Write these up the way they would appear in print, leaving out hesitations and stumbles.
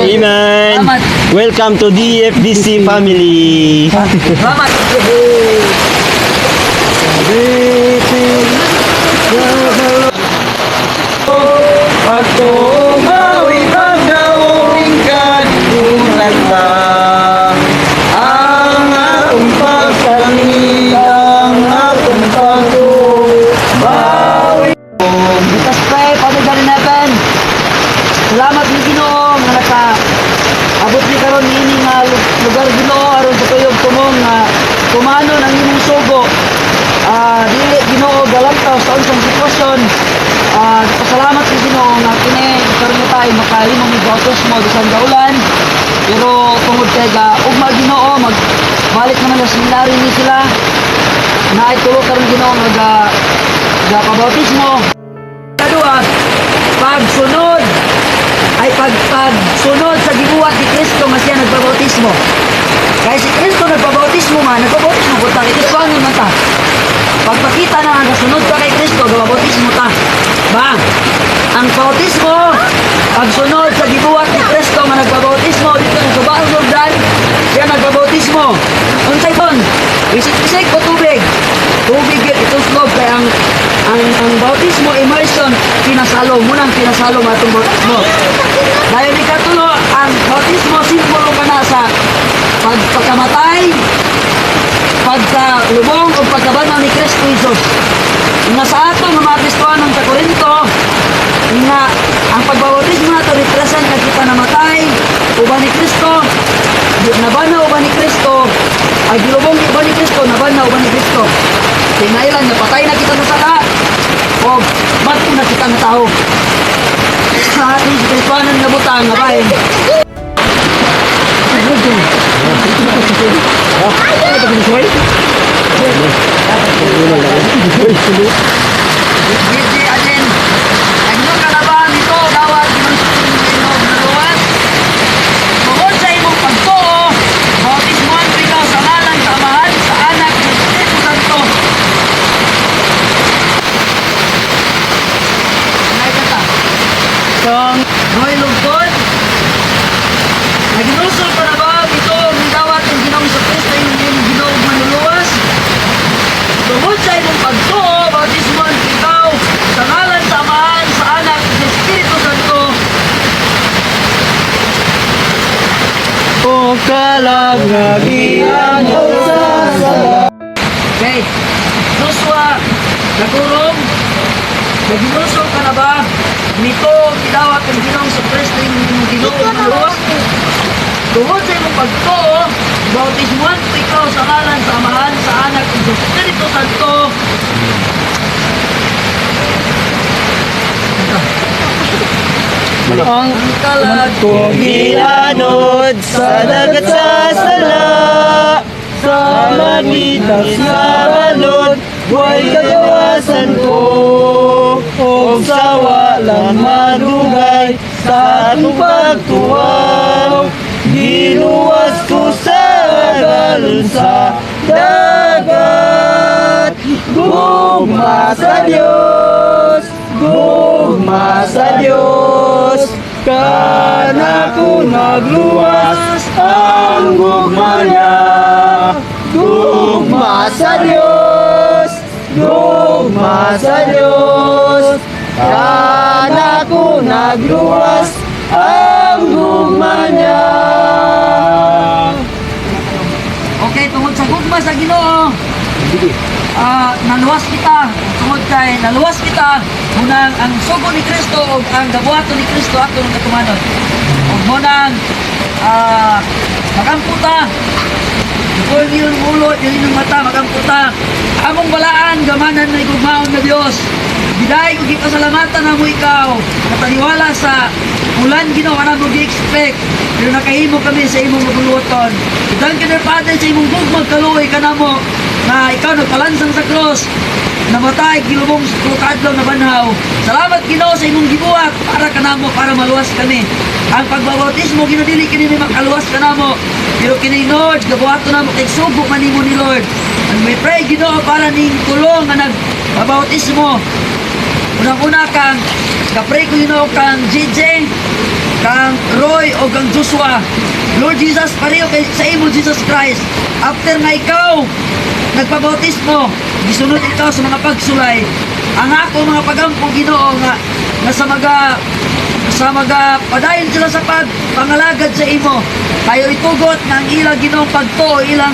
Amen. Salamat. Welcome to DFDC family. Salamat. Ako mawi pagdaong kagulat na ang akong pagsalit, ang akong pagbawi. Let us pray, Father God in heaven. Salamat ni Ginoo nga naka-abot ni karon niini nga lugar Ginoo aron sa tuyog tumong nga kumano ang imong sugo. Dili Ginoo galantaw sa unsang sitwasyon. Pasalamat ni Ginoo nga kini karon tayo makahimong bautismo bisan gaulan. Pero tungod kay ugma Ginoo magbalik naman sa seminary ni sila. Na itulo karon Ginoo nga pabautismo. Kadua, pagsunod ay pagsunod sa gibuhat ni Kristo nga siya nagbabautismo. Kaya si Kristo nagbabautismo man, nagbabautismo ko ta, ito saan naman ta. Pagpakita na ang kasunod ka kay Kristo, nagbabautismo ta. Ba? Ang bautismo, pagsunod sa gibuhat ni Kristo nga nagbabautismo, dito ng Subaru Jordan, siya nagbabautismo. Unsay ton? Isik-isik o tubig? Tubig yun, ito slob, kaya ang bautismo, immersion, pinasalo, munang pinasalo matong bautismo. Dahil ikatulo, ang bautismo, simbolo ka na sa pagkamatay, pagkalubong o pagkabanaw ni Kristo Jesus. Nga sa ato nga mga Kristohanon sa Corinto, nga ang pagbabautismo nato represent na kita namatay, uban ni Kristo, nabanaw uban ni Kristo, ay gilubong uban ni Kristo, nabanaw uban ni Kristo. Tinailan, napatay na kita sa sala, o bato na kita ng tao. Sa ating Kristohanon na butang, nga bahin. Gigi Alin, nagno ka na ba nito dawat ng naluwas? Tungod sa imong pagtuo, bautismoan ko ikaw sa ngalan sa Amahan, sa Anak, sa Espiritu Santo. Ngay kata. Kung Noy Lugod, naginusol ka na ba ito ang dawat ng Ginoong sa Kristo yung Ginoong manluluwas? Tungod sa imong pagtuo, bautismoan ko ikaw sa ngalan sa Amahan, sa Anak, sa Espiritu Santo. O kalagagian sa sala. Okay, Joshua, nagurong, naginusol ka na ba? Nito, kidawat ang Ginoong sa Kristo yung Ginoong manluluwas? Tungod sa imong pagtuo, bautismuhan ko ikaw sa ngalan sa Amahan, sa Anak, at sa Espiritu Santo. Ang kalag kong gianod sa dagat sa sala, sa langit at sa balod, buhay kagawasan ko. O sa walang madugay, sa atong pagtuwaw, ginuwas ko sa galon sa dagat. Gugma sa Diyos, gugma sa Diyos, kana ko nagluwas ang gugma niya. Gugma sa Diyos, gugma sa Diyos, kana ko nagluwas ang gugma niya. Okay, tungod sa gugma sa Ginoo, naluwas kita. Tungod kay naluwas kita, munang ang sugo ni Kristo o ang gabuhaton ni Kristo ato ng katumanon. O munang magamputa. Kung yun ulo, yun ng mata, magamputa. Among balaan, gamanan na igugmaon na Diyos. Biday ko gipasalamatan na mo ikaw. Nataniwala sa ulan ginawa na mo gi-expect. Pero nakahimo kami sa imong maguluton. Idan ka na Father sa imong gugmag kaluoy ka na mo na ikaw nagpalansang sa cross. Namatay, kilubong sa krukadlaw na banhaw. Salamat Ginoo sa imong gibuhat para ka na mo, para maluwas kami. Ang pagbabautismo, ginadili kini may makaluwas ka na mo. Pero kini Lord, gabuhato na mo kay sugo manimo ni Lord. And we pray Ginoo para ning tulong nga nagbabautismo. Unang-una kang, kapray ko Ginoo kang JJ, kang Roy o kang Joshua. Lord Jesus, pareho kay sa imo Jesus Christ. After nga ikaw nagpabautismo, gisunod ikaw sa mga pagsulay. Ang ako mga pagampo Ginoo nga sa padayon sila sa pangalagad sa imo. Kayo itugot nga ang ilang Ginoong pagtuo, ilang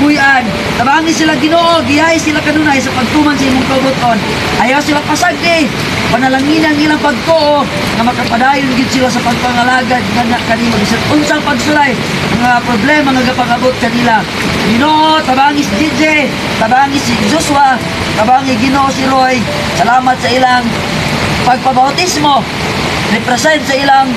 buyan. Tabangi sila Ginoo, giyahay sila kanunay sa pagtuman sa imong kabuton. Ayaw sila pasagdi. Panalangin ang ilang pagtuo nga makapadayon gid sila sa pagpangalagad nga kanimo bisan unsang pagsulay nga problema nga gapangabot kanila. Ginoo, tabangi si DJ, tabangi si Joshua, tabangi Ginoo si Roy. Salamat sa ilang pagpabautismo. Represent sa ilang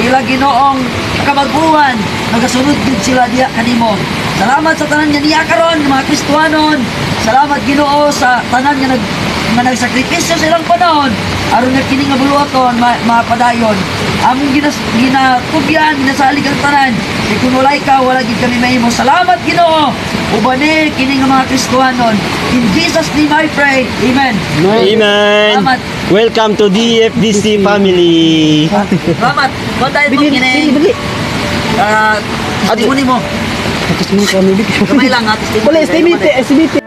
Ginoong kabaguhan, nagasunod din sila diha kanimo. Salamat sa tanan nga niya karon mga Kristiyanon. Salamat Ginoo sa tanan nga nagsakripisyo sa ilang panahon aron nga kini nga buluhaton mapadayon. Among ginatubyan, ginasalig ang tanan. Di kun walay ka, wala gid kami mahimo. Salamat Ginoo. Ubani kini nga mga Kristiyanon. In Jesus name I pray. Amen. Amen. Salamat. Welcome to DFDC family. Salamat. Kung tayo itong kini, testimony mo. Tapos mo kami. Kamay lang ha, testimony. Wala, estimate.